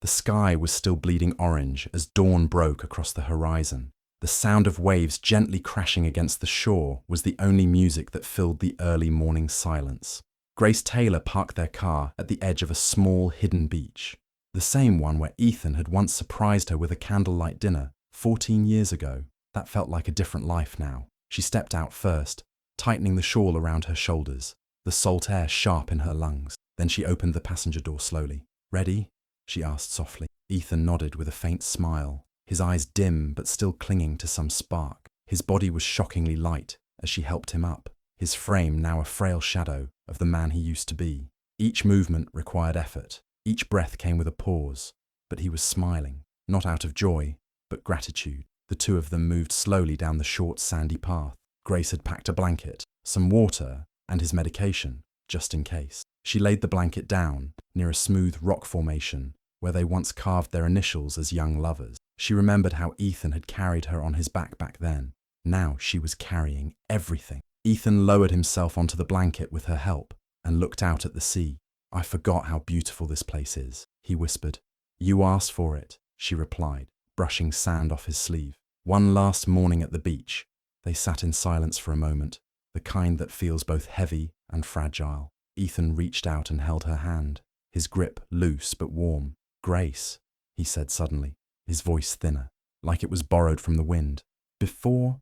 The sky was still bleeding orange as dawn broke across the horizon. The sound of waves gently crashing against the shore was the only music that filled the early morning silence. Grace Taylor parked their car at the edge of a small, hidden beach. The same one where Ethan had once surprised her with a candlelight dinner 14 years ago. That felt like a different life now. She stepped out first, tightening the shawl around her shoulders, the salt air sharp in her lungs. Then she opened the passenger door slowly. "Ready?" she asked softly. Ethan nodded with a faint smile, his eyes dim but still clinging to some spark. His body was shockingly light as she helped him up, his frame now a frail shadow of the man he used to be. Each movement required effort. Each breath came with a pause, but he was smiling, not out of joy, but gratitude. The two of them moved slowly down the short, sandy path. Grace had packed a blanket, some water, and his medication, just in case. She laid the blanket down near a smooth rock formation where they once carved their initials as young lovers. She remembered how Ethan had carried her on his back then. Now she was carrying everything. Ethan lowered himself onto the blanket with her help and looked out at the sea. "I forgot how beautiful this place is," he whispered. "You asked for it," she replied, brushing sand off his sleeve. One last morning at the beach, they sat in silence for a moment, the kind that feels both heavy and fragile. Ethan reached out and held her hand, his grip loose but warm. "Grace," he said suddenly, his voice thinner, like it was borrowed from the wind. Before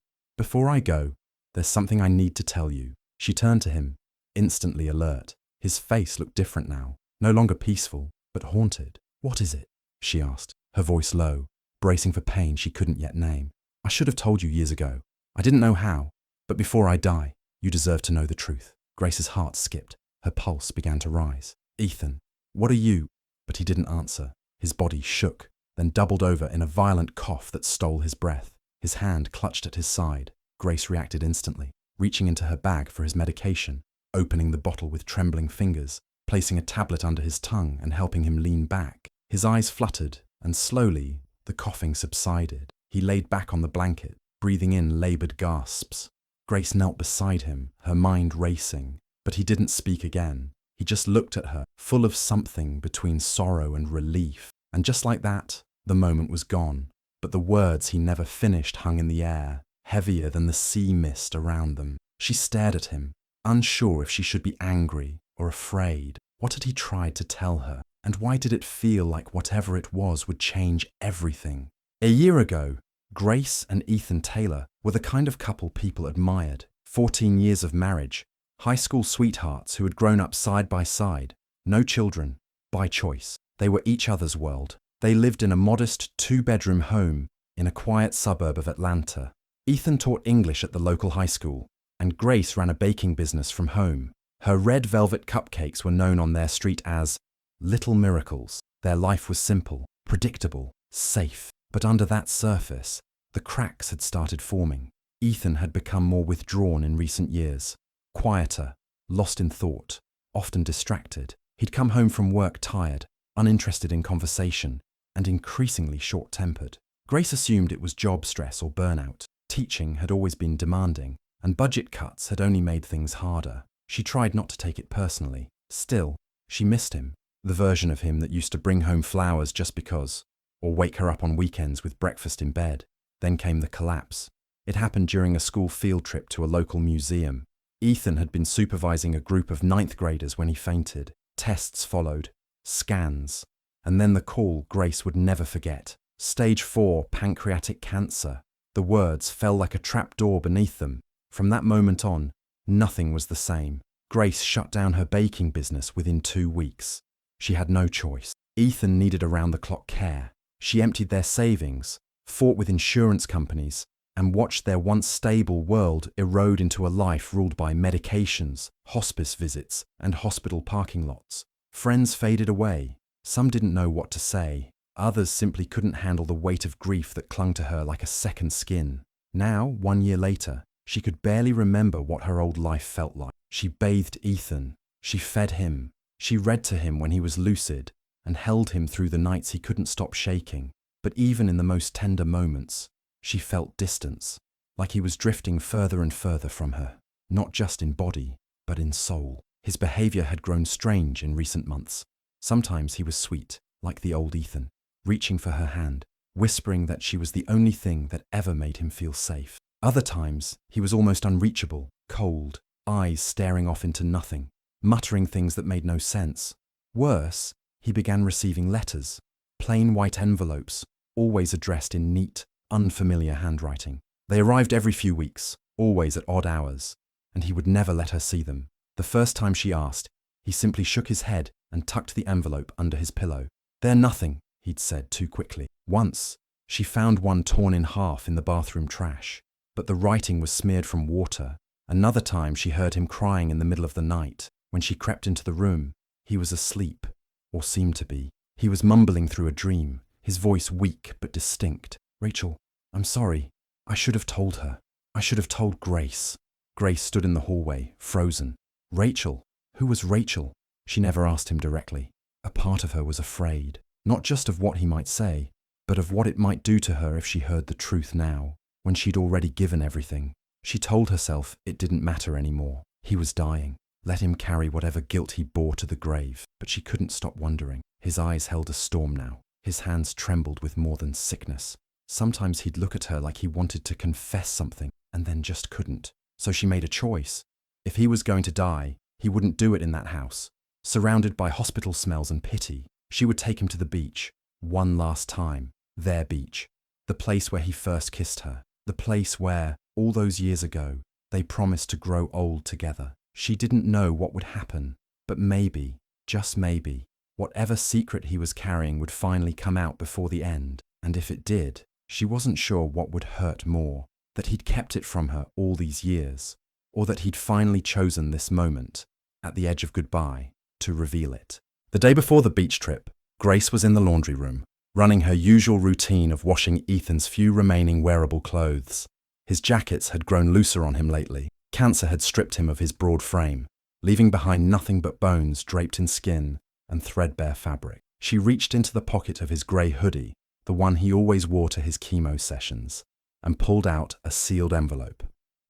I go, there's something I need to tell you." She turned to him, instantly alert. His face looked different now, no longer peaceful, but haunted. "What is it?" she asked, her voice low, bracing for pain she couldn't yet name. "I should have told you years ago. I didn't know how, but before I die, you deserve to know the truth." Grace's heart skipped. Her pulse began to rise. "Ethan, what are you?" But he didn't answer. His body shook, then doubled over in a violent cough that stole his breath. His hand clutched at his side. Grace reacted instantly, reaching into her bag for his medication, opening the bottle with trembling fingers, placing a tablet under his tongue and helping him lean back. His eyes fluttered, and slowly, the coughing subsided. He laid back on the blanket, breathing in labored gasps. Grace knelt beside him, her mind racing, but he didn't speak again. He just looked at her, full of something between sorrow and relief. And just like that, the moment was gone. But the words he never finished hung in the air, heavier than the sea mist around them. She stared at him, unsure if she should be angry or afraid. What had he tried to tell her? And why did it feel like whatever it was would change everything? A year ago, Grace and Ethan Taylor were the kind of couple people admired. 14 years of marriage, high school sweethearts who had grown up side by side, no children, by choice. They were each other's world. They lived in a modest 2-bedroom home in a quiet suburb of Atlanta. Ethan taught English at the local high school, and Grace ran a baking business from home. Her red velvet cupcakes were known on their street as little miracles. Their life was simple, predictable, safe. But under that surface, the cracks had started forming. Ethan had become more withdrawn in recent years, quieter, lost in thought, often distracted. He'd come home from work tired, uninterested in conversation, and increasingly short-tempered. Grace assumed it was job stress or burnout. Teaching had always been demanding, and budget cuts had only made things harder. She tried not to take it personally. Still, she missed him, the version of him that used to bring home flowers just because, or wake her up on weekends with breakfast in bed. Then came the collapse. It happened during a school field trip to a local museum. Ethan had been supervising a group of 9th graders when he fainted. Tests followed, scans, and then the call Grace would never forget. Stage 4 pancreatic cancer. The words fell like a trapdoor beneath them. From that moment on, nothing was the same. Grace shut down her baking business within 2 weeks. She had no choice. Ethan needed around-the-clock care. She emptied their savings, fought with insurance companies, and watched their once stable world erode into a life ruled by medications, hospice visits, and hospital parking lots. Friends faded away. Some didn't know what to say. Others simply couldn't handle the weight of grief that clung to her like a second skin. Now, 1 year later, she could barely remember what her old life felt like. She bathed Ethan. She fed him. She read to him when he was lucid, and held him through the nights he couldn't stop shaking. But even in the most tender moments, she felt distance, like he was drifting further and further from her, not just in body, but in soul. His behavior had grown strange in recent months. Sometimes he was sweet, like the old Ethan, reaching for her hand, whispering that she was the only thing that ever made him feel safe. Other times, he was almost unreachable, cold, eyes staring off into nothing, muttering things that made no sense. Worse, he began receiving letters, plain white envelopes, always addressed in neat, unfamiliar handwriting. They arrived every few weeks, always at odd hours, and he would never let her see them. The first time she asked, he simply shook his head and tucked the envelope under his pillow. "They're nothing," he'd said too quickly. Once, she found one torn in half in the bathroom trash, but the writing was smeared from water. Another time she heard him crying in the middle of the night. When she crept into the room, he was asleep, or seemed to be. He was mumbling through a dream, his voice weak but distinct. "Rachel, I'm sorry. I should have told her. I should have told Grace." Grace stood in the hallway, frozen. Rachel? Who was Rachel? She never asked him directly. A part of her was afraid, not just of what he might say, but of what it might do to her if she heard the truth now, when she'd already given everything. She told herself it didn't matter anymore. He was dying. Let him carry whatever guilt he bore to the grave. But she couldn't stop wondering. His eyes held a storm now. His hands trembled with more than sickness. Sometimes he'd look at her like he wanted to confess something, and then just couldn't. So she made a choice. If he was going to die, he wouldn't do it in that house. Surrounded by hospital smells and pity, she would take him to the beach, one last time, their beach. The place where he first kissed her. The place where, all those years ago, they promised to grow old together. She didn't know what would happen, but maybe, just maybe, whatever secret he was carrying would finally come out before the end. And if it did, she wasn't sure what would hurt more, that he'd kept it from her all these years, or that he'd finally chosen this moment, at the edge of goodbye, to reveal it. The day before the beach trip, Grace was in the laundry room, running her usual routine of washing Ethan's few remaining wearable clothes. His jackets had grown looser on him lately. Cancer had stripped him of his broad frame, leaving behind nothing but bones draped in skin and threadbare fabric. She reached into the pocket of his grey hoodie, the one he always wore to his chemo sessions, and pulled out a sealed envelope.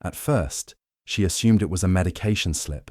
At first, she assumed it was a medication slip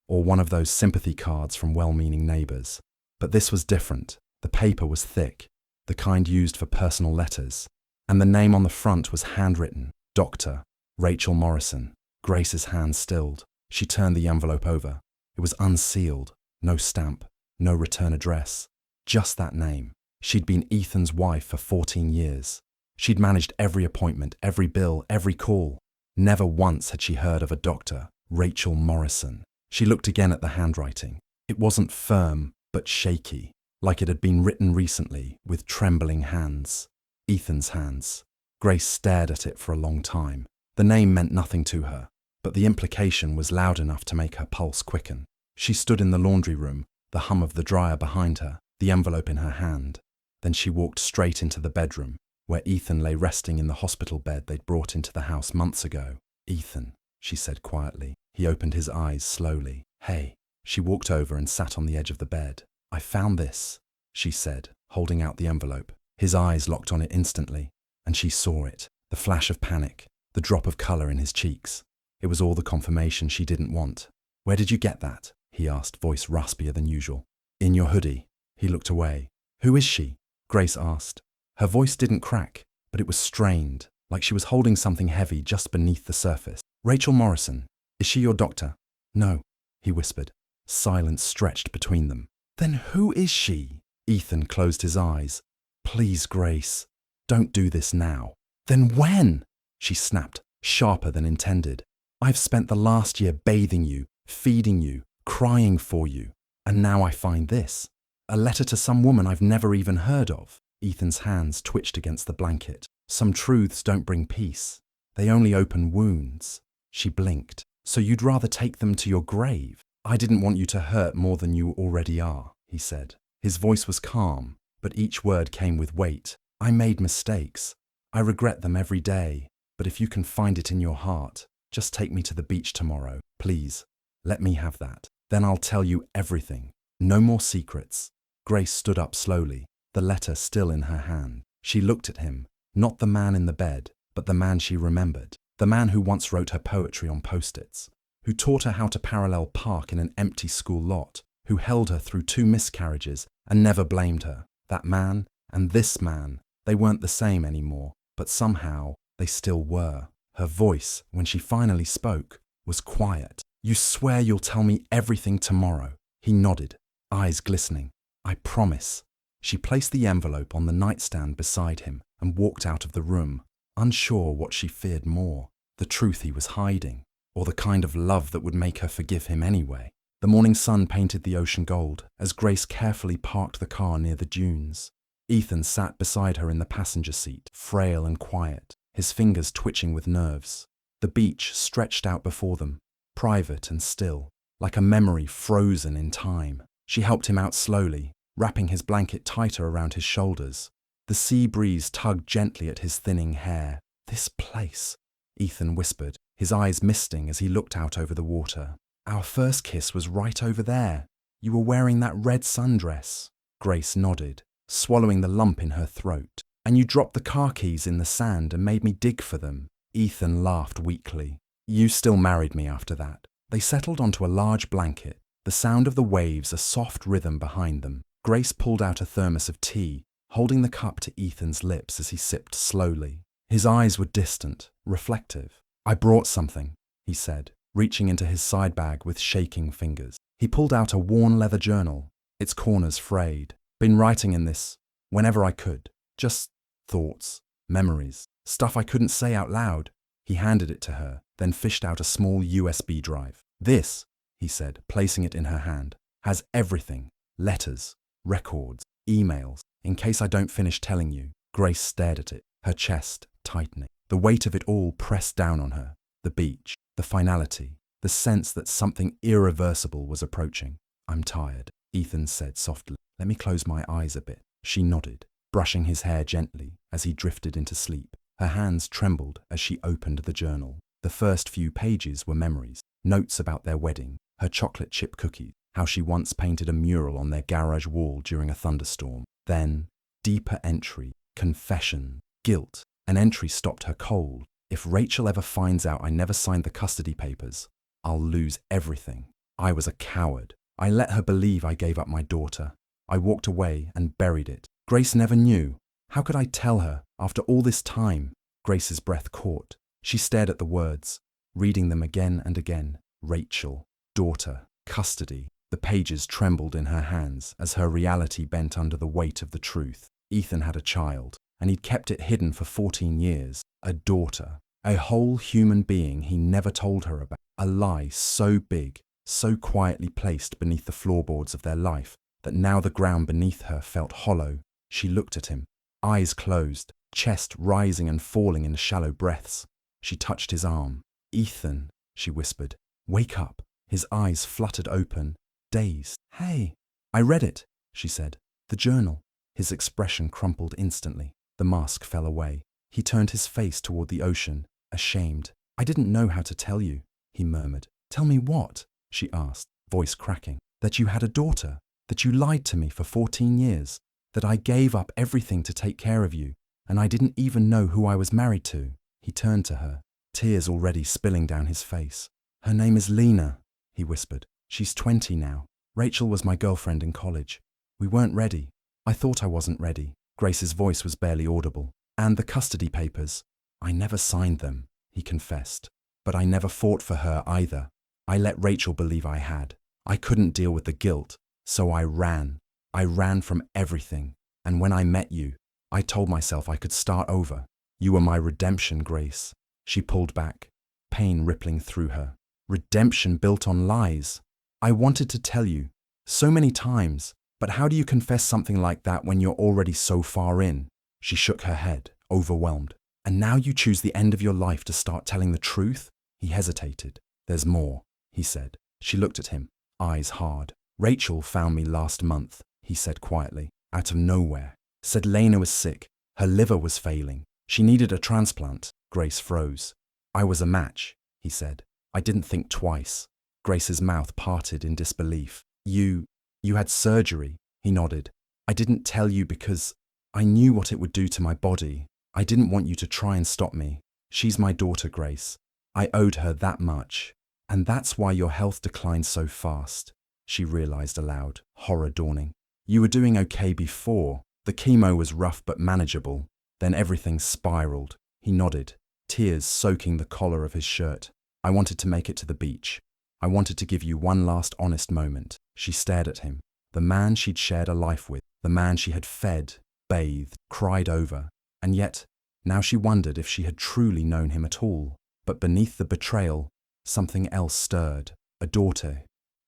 or one of those sympathy cards from well-meaning neighbours. But this was different. The paper was thick, the kind used for personal letters, and the name on the front was handwritten, Dr. Rachel Morrison. Grace's hand stilled. She turned the envelope over. It was unsealed, no stamp, no return address, just that name. She'd been Ethan's wife for 14 years. She'd managed every appointment, every bill, every call. Never once had she heard of a Dr. Rachel Morrison. She looked again at the handwriting. It wasn't firm, but shaky, like it had been written recently with trembling hands. Ethan's hands. Grace stared at it for a long time. The name meant nothing to her, but the implication was loud enough to make her pulse quicken. She stood in the laundry room, the hum of the dryer behind her, the envelope in her hand. Then she walked straight into the bedroom, where Ethan lay resting in the hospital bed they'd brought into the house months ago. "Ethan," she said quietly. He opened his eyes slowly. "Hey." She walked over and sat on the edge of the bed. "I found this," she said, holding out the envelope. His eyes locked on it instantly, and she saw it, the flash of panic, the drop of colour in his cheeks. It was all the confirmation she didn't want. "Where did you get that?" he asked, voice raspier than usual. "In your hoodie." He looked away. "Who is she?" Grace asked. Her voice didn't crack, but it was strained, like she was holding something heavy just beneath the surface. "Rachel Morrison. Is she your doctor?" "No," he whispered. Silence stretched between them. "Then who is she?" Ethan closed his eyes. "Please, Grace, don't do this now." "Then when?" she snapped, sharper than intended. "I've spent the last year bathing you, feeding you, crying for you, and now I find this. A letter to some woman I've never even heard of." Ethan's hands twitched against the blanket. "Some truths don't bring peace. They only open wounds." She blinked. "So you'd rather take them to your grave?" "I didn't want you to hurt more than you already are," he said. His voice was calm, but each word came with weight. "I made mistakes. I regret them every day. But if you can find it in your heart, just take me to the beach tomorrow. Please, let me have that. Then I'll tell you everything. No more secrets." Grace stood up slowly, the letter still in her hand. She looked at him, not the man in the bed, but the man she remembered. The man who once wrote her poetry on post-its, who taught her how to parallel park in an empty school lot, who held her through 2 miscarriages and never blamed her. That man and this man, they weren't the same anymore, but somehow they still were. Her voice, when she finally spoke, was quiet. "You swear you'll tell me everything tomorrow?" He nodded, eyes glistening. "I promise." She placed the envelope on the nightstand beside him and walked out of the room, unsure what she feared more, the truth he was hiding, or the kind of love that would make her forgive him anyway. The morning sun painted the ocean gold as Grace carefully parked the car near the dunes. Ethan sat beside her in the passenger seat, frail and quiet, his fingers twitching with nerves. The beach stretched out before them, private and still, like a memory frozen in time. She helped him out slowly, wrapping his blanket tighter around his shoulders. The sea breeze tugged gently at his thinning hair. "This place," Ethan whispered, his eyes misting as he looked out over the water. "Our first kiss was right over there. You were wearing that red sundress." Grace nodded, swallowing the lump in her throat. "And you dropped the car keys in the sand and made me dig for them." Ethan laughed weakly. "You still married me after that." They settled onto a large blanket, the sound of the waves a soft rhythm behind them. Grace pulled out a thermos of tea, holding the cup to Ethan's lips as he sipped slowly. His eyes were distant, reflective. "I brought something," he said, reaching into his side bag with shaking fingers. He pulled out a worn leather journal, its corners frayed. "Been writing in this whenever I could. Just thoughts, memories, stuff I couldn't say out loud." He handed it to her, then fished out a small USB drive. "This," he said, placing it in her hand, "has everything. Letters, records, emails, in case I don't finish telling you." Grace stared at it, her chest tightening. The weight of it all pressed down on her. The beach, the finality, the sense that something irreversible was approaching. "I'm tired," Ethan said softly. "Let me close my eyes a bit." She nodded, brushing his hair gently as he drifted into sleep. Her hands trembled as she opened the journal. The first few pages were memories, notes about their wedding, her chocolate chip cookies, how she once painted a mural on their garage wall during a thunderstorm. Then, deeper entry, confession, guilt. An entry stopped her cold. "If Rachel ever finds out I never signed the custody papers, I'll lose everything. I was a coward. I let her believe I gave up my daughter. I walked away and buried it. Grace never knew. How could I tell her after all this time?" Grace's breath caught. She stared at the words, reading them again and again. Rachel, daughter, custody. The pages trembled in her hands as her reality bent under the weight of the truth. Ethan had a child, and he'd kept it hidden for 14 years. A daughter, a whole human being he never told her about. A lie so big, so quietly placed beneath the floorboards of their life, that now the ground beneath her felt hollow. She looked at him, eyes closed, chest rising and falling in shallow breaths. She touched his arm. "Ethan," she whispered, "wake up." His eyes fluttered open, dazed. "Hey." "I read it," she said. "The journal." His expression crumpled instantly. The mask fell away. He turned his face toward the ocean, ashamed. "I didn't know how to tell you," he murmured. "Tell me what?" she asked, voice cracking. "That you had a daughter, that you lied to me for 14 years, that I gave up everything to take care of you, and I didn't even know who I was married to." He turned to her, tears already spilling down his face. "Her name is Lena," he whispered. "She's 20 now. Rachel was my girlfriend in college. We weren't ready. I thought I wasn't ready." Grace's voice was barely audible. "And the custody papers. I never signed them," he confessed. "But I never fought for her either. I let Rachel believe I had. I couldn't deal with the guilt, so I ran. I ran from everything. And when I met you, I told myself I could start over. You were my redemption, Grace." She pulled back, pain rippling through her. "Redemption built on lies. I wanted to tell you, so many times, but how do you confess something like that when you're already so far in?" She shook her head, overwhelmed. "And now you choose the end of your life to start telling the truth?" He hesitated. "There's more," he said. She looked at him, eyes hard. "Rachel found me last month," he said quietly, "out of nowhere. Said Lena was sick. Her liver was failing. She needed a transplant." Grace froze. "I was a match," he said. "I didn't think twice." Grace's mouth parted in disbelief. You had surgery," he nodded. "I didn't tell you because I knew what it would do to my body. I didn't want you to try and stop me. She's my daughter, Grace. I owed her that much. And that's why your health declined so fast," she realized aloud, horror dawning. "You were doing okay before. The chemo was rough but manageable. Then everything spiraled. He nodded, tears soaking the collar of his shirt. I wanted to make it to the beach. I wanted to give you one last honest moment. She stared at him. The man she'd shared a life with, the man she had fed, bathed, cried over. And yet, now she wondered if she had truly known him at all. But beneath the betrayal, something else stirred. A daughter.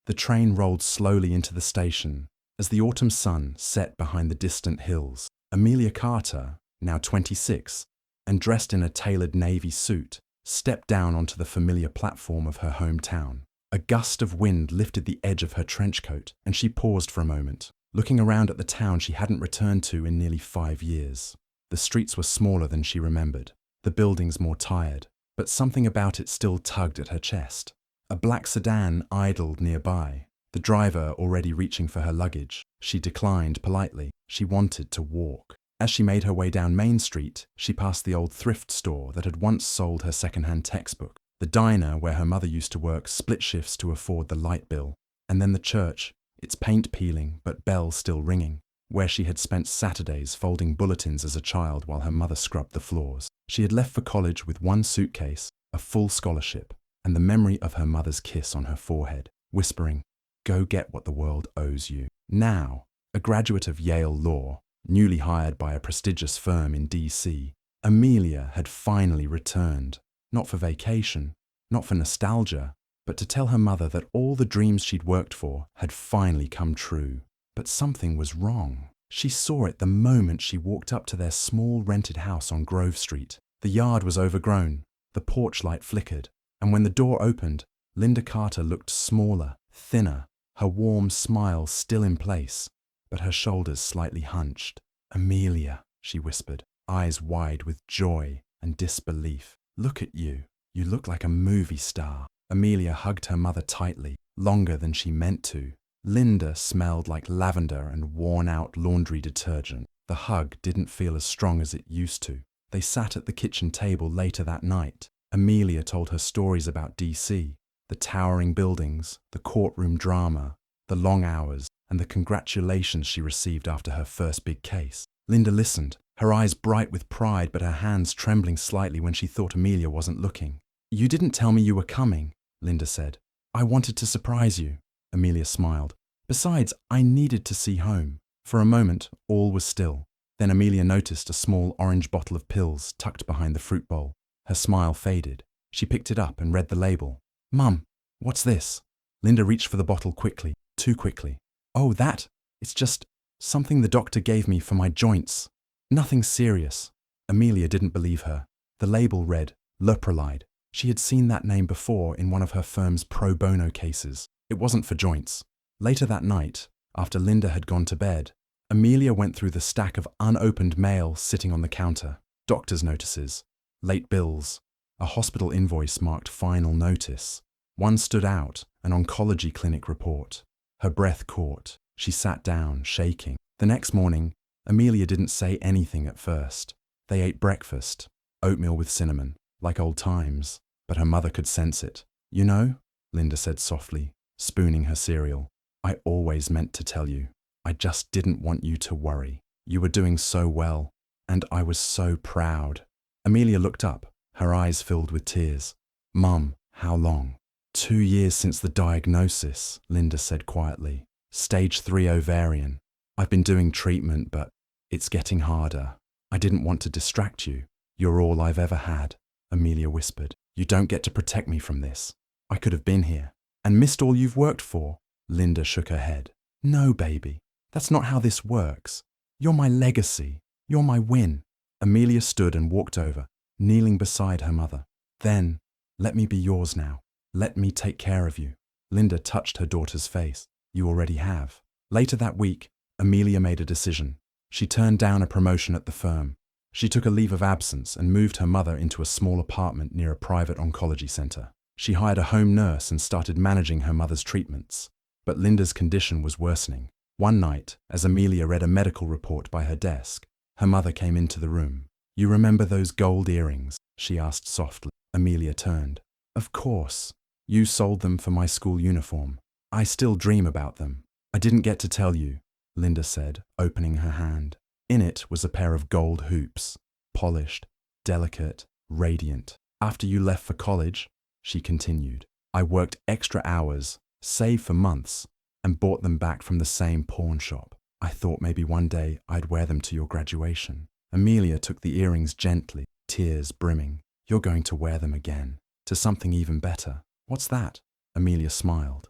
The train rolled slowly into the station. As the autumn sun set behind the distant hills, Amelia Carter, now 26, and dressed in a tailored navy suit, stepped down onto the familiar platform of her hometown. A gust of wind lifted the edge of her trench coat, and she paused for a moment, looking around at the town she hadn't returned to in nearly 5 years. The streets were smaller than she remembered, the buildings more tired, but something about it still tugged at her chest. A black sedan idled nearby, the driver already reaching for her luggage. She declined politely. She wanted to walk. As she made her way down Main Street, she passed the old thrift store that had once sold her second-hand textbook, the diner where her mother used to work split shifts to afford the light bill, and then the church, its paint peeling but bells still ringing, where she had spent Saturdays folding bulletins as a child while her mother scrubbed the floors. She had left for college with one suitcase, a full scholarship, and the memory of her mother's kiss on her forehead, whispering, "Go get what the world owes you." Now, a graduate of Yale Law, newly hired by a prestigious firm in D.C., Amelia had finally returned, not for vacation, not for nostalgia, but to tell her mother that all the dreams she'd worked for had finally come true. But something was wrong. She saw it the moment she walked up to their small rented house on Grove Street. The yard was overgrown, the porch light flickered, and when the door opened, Linda Carter looked smaller, thinner, her warm smile still in place, but her shoulders slightly hunched. "Amelia," she whispered, eyes wide with joy and disbelief. "Look at you. You look like a movie star." Amelia hugged her mother tightly, longer than she meant to. Linda smelled like lavender and worn-out laundry detergent. The hug didn't feel as strong as it used to. They sat at the kitchen table later that night. Amelia told her stories about D.C., the towering buildings, the courtroom drama, the long hours, and the congratulations she received after her first big case. Linda listened, her eyes bright with pride but her hands trembling slightly when she thought Amelia wasn't looking. "You didn't tell me you were coming," Linda said. "I wanted to surprise you." Amelia smiled. "Besides, I needed to see home." For a moment, all was still. Then Amelia noticed a small orange bottle of pills tucked behind the fruit bowl. Her smile faded. She picked it up and read the label. "Mum, what's this?" Linda reached for the bottle quickly, too quickly. "Oh, that? It's just something the doctor gave me for my joints. Nothing serious." Amelia didn't believe her. The label read, Leprolide. She had seen that name before in one of her firm's pro bono cases. It wasn't for joints. Later that night, after Linda had gone to bed, Amelia went through the stack of unopened mail sitting on the counter. Doctor's notices, late bills, a hospital invoice marked final notice. One stood out, an oncology clinic report. Her breath caught. She sat down, shaking. The next morning, Amelia didn't say anything at first. They ate breakfast, oatmeal with cinnamon, like old times, but her mother could sense it. "You know," Linda said softly, spooning her cereal, "I always meant to tell you. I just didn't want you to worry. You were doing so well, and I was so proud." Amelia looked up, her eyes filled with tears. "Mum, how long?" 2 years since the diagnosis," Linda said quietly. "Stage 3 ovarian. I've been doing treatment, but it's getting harder. I didn't want to distract you. You're all I've ever had," Amelia whispered. "You don't get to protect me from this. I could have been here and missed all you've worked for." Linda shook her head. "No, baby. That's not how this works. You're my legacy. You're my win." Amelia stood and walked over, kneeling beside her mother. "Then, let me be yours now. Let me take care of you." Linda touched her daughter's face. "You already have." Later that week, Amelia made a decision. She turned down a promotion at the firm. She took a leave of absence and moved her mother into a small apartment near a private oncology center. She hired a home nurse and started managing her mother's treatments. But Linda's condition was worsening. One night, as Amelia read a medical report by her desk, her mother came into the room. "You remember those gold earrings?" she asked softly. Amelia turned. "Of course. You sold them for my school uniform. I still dream about them." "I didn't get to tell you," Linda said, opening her hand. In it was a pair of gold hoops, polished, delicate, radiant. After you left for college, she continued, I worked extra hours, saved for months, and bought them back from the same pawn shop. I thought maybe one day I'd wear them to your graduation. Amelia took the earrings gently, tears brimming. You're going to wear them again, to something even better. What's that? Amelia smiled.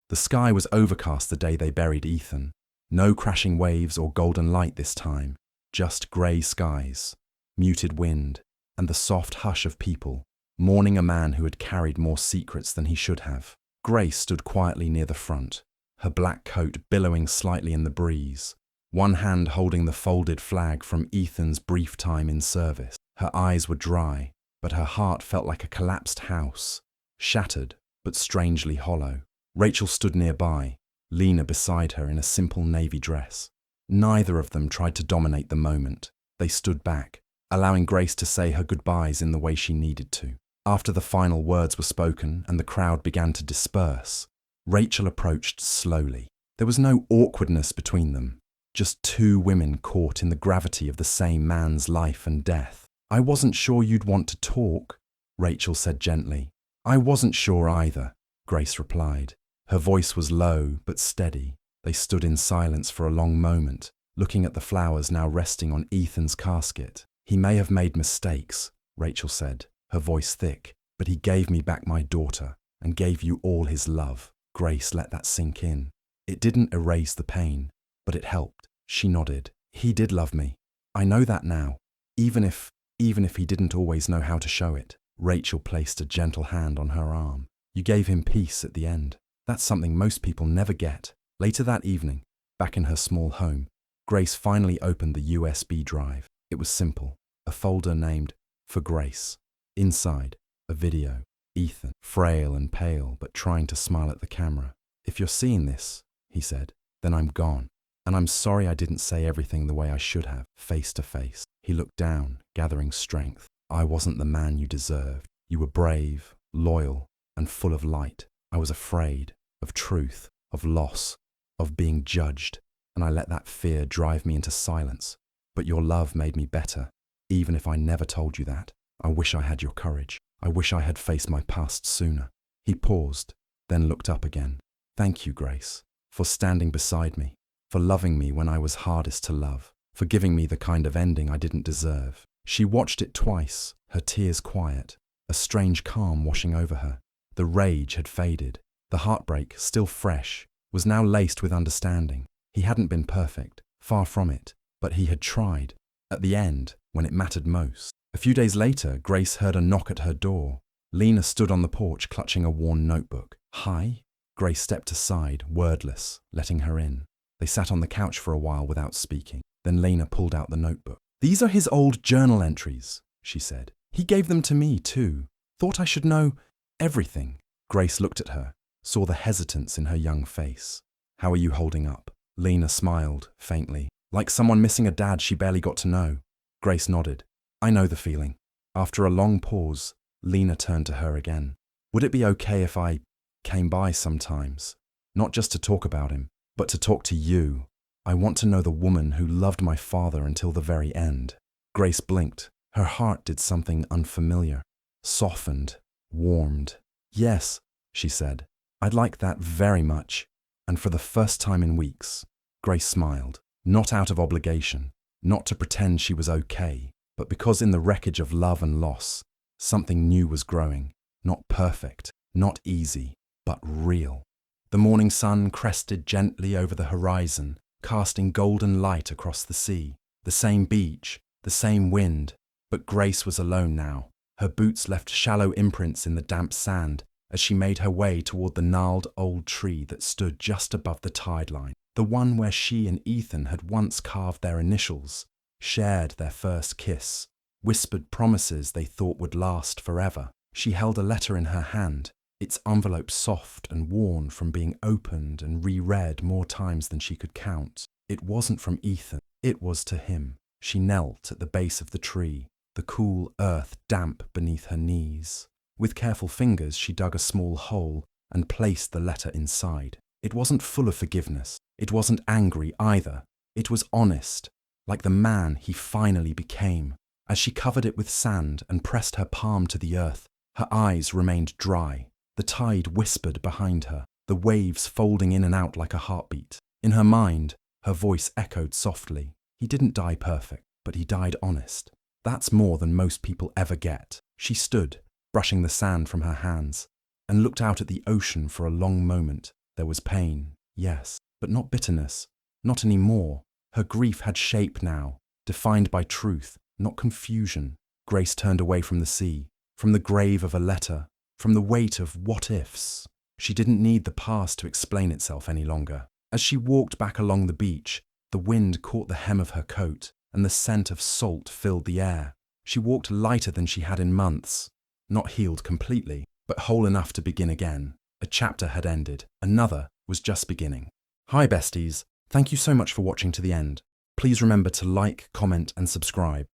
The sky was overcast the day they buried Ethan. No crashing waves or golden light this time, just grey skies, muted wind, and the soft hush of people, mourning a man who had carried more secrets than he should have. Grace stood quietly near the front, her black coat billowing slightly in the breeze, one hand holding the folded flag from Ethan's brief time in service. Her eyes were dry, but her heart felt like a collapsed house, shattered but strangely hollow. Rachel stood nearby, Lena beside her in a simple navy dress. Neither of them tried to dominate the moment. They stood back, allowing Grace to say her goodbyes in the way she needed to. After the final words were spoken and the crowd began to disperse, Rachel approached slowly. There was no awkwardness between them, just two women caught in the gravity of the same man's life and death. I wasn't sure you'd want to talk, Rachel said gently. I wasn't sure either, Grace replied. Her voice was low but steady. They stood in silence for a long moment, looking at the flowers now resting on Ethan's casket. He may have made mistakes, Rachel said, her voice thick, but he gave me back my daughter and gave you all his love. Grace let that sink in. It didn't erase the pain, but it helped. She nodded. He did love me. I know that now, even if he didn't always know how to show it. Rachel placed a gentle hand on her arm. You gave him peace at the end. That's something most people never get. Later that evening, back in her small home, Grace finally opened the USB drive. It was simple, a folder named For Grace. Inside, a video. Ethan, frail and pale, but trying to smile at the camera. If you're seeing this, he said, then I'm gone. And I'm sorry I didn't say everything the way I should have, face to face. He looked down, gathering strength. I wasn't the man you deserved. You were brave, loyal, and full of light. I was afraid of truth, of loss, of being judged, and I let that fear drive me into silence. But your love made me better, even if I never told you that. I wish I had your courage. I wish I had faced my past sooner. He paused, then looked up again. Thank you, Grace, for standing beside me, for loving me when I was hardest to love, for giving me the kind of ending I didn't deserve. She watched it twice, her tears quiet, a strange calm washing over her. The rage had faded. The heartbreak, still fresh, was now laced with understanding. He hadn't been perfect, far from it, but he had tried. At the end, when it mattered most. A few days later, Grace heard a knock at her door. Lena stood on the porch clutching a worn notebook. Hi? Grace stepped aside, wordless, letting her in. They sat on the couch for a while without speaking. Then Lena pulled out the notebook. These are his old journal entries, she said. He gave them to me, too. Thought I should know everything. Grace looked at her, saw the hesitance in her young face. How are you holding up? Lena smiled, faintly, like someone missing a dad she barely got to know. Grace nodded. I know the feeling. After a long pause, Lena turned to her again. Would it be okay if I came by sometimes? Not just to talk about him, but to talk to you. I want to know the woman who loved my father until the very end. Grace blinked. Her heart did something unfamiliar. Softened, warmed. Yes, she said. I'd like that very much. And for the first time in weeks, Grace smiled. Not out of obligation, not to pretend she was okay, but because in the wreckage of love and loss, something new was growing. Not perfect, not easy, but real. The morning sun crested gently over the horizon, casting golden light across the sea. The same beach, the same wind, but Grace was alone now. Her boots left shallow imprints in the damp sand as she made her way toward the gnarled old tree that stood just above the tide line, the one where she and Ethan had once carved their initials, shared their first kiss, whispered promises they thought would last forever. She held a letter in her hand, its envelope soft and worn from being opened and reread more times than she could count. It wasn't from Ethan, it was to him. She knelt at the base of the tree, the cool earth damp beneath her knees. With careful fingers, she dug a small hole and placed the letter inside. It wasn't full of forgiveness. It wasn't angry either. It was honest, like the man he finally became. As she covered it with sand and pressed her palm to the earth, her eyes remained dry. The tide whispered behind her, the waves folding in and out like a heartbeat. In her mind, her voice echoed softly. He didn't die perfect, but he died honest. That's more than most people ever get. She stood, brushing the sand from her hands, and looked out at the ocean for a long moment. There was pain, yes, but not bitterness. Not anymore. Her grief had shape now, defined by truth, not confusion. Grace turned away from the sea, from the grave of a letter, from the weight of what-ifs. She didn't need the past to explain itself any longer. As she walked back along the beach, the wind caught the hem of her coat, and the scent of salt filled the air. She walked lighter than she had in months, not healed completely, but whole enough to begin again. A chapter had ended, another was just beginning. Hi besties, thank you so much for watching to the end. Please remember to like, comment and subscribe.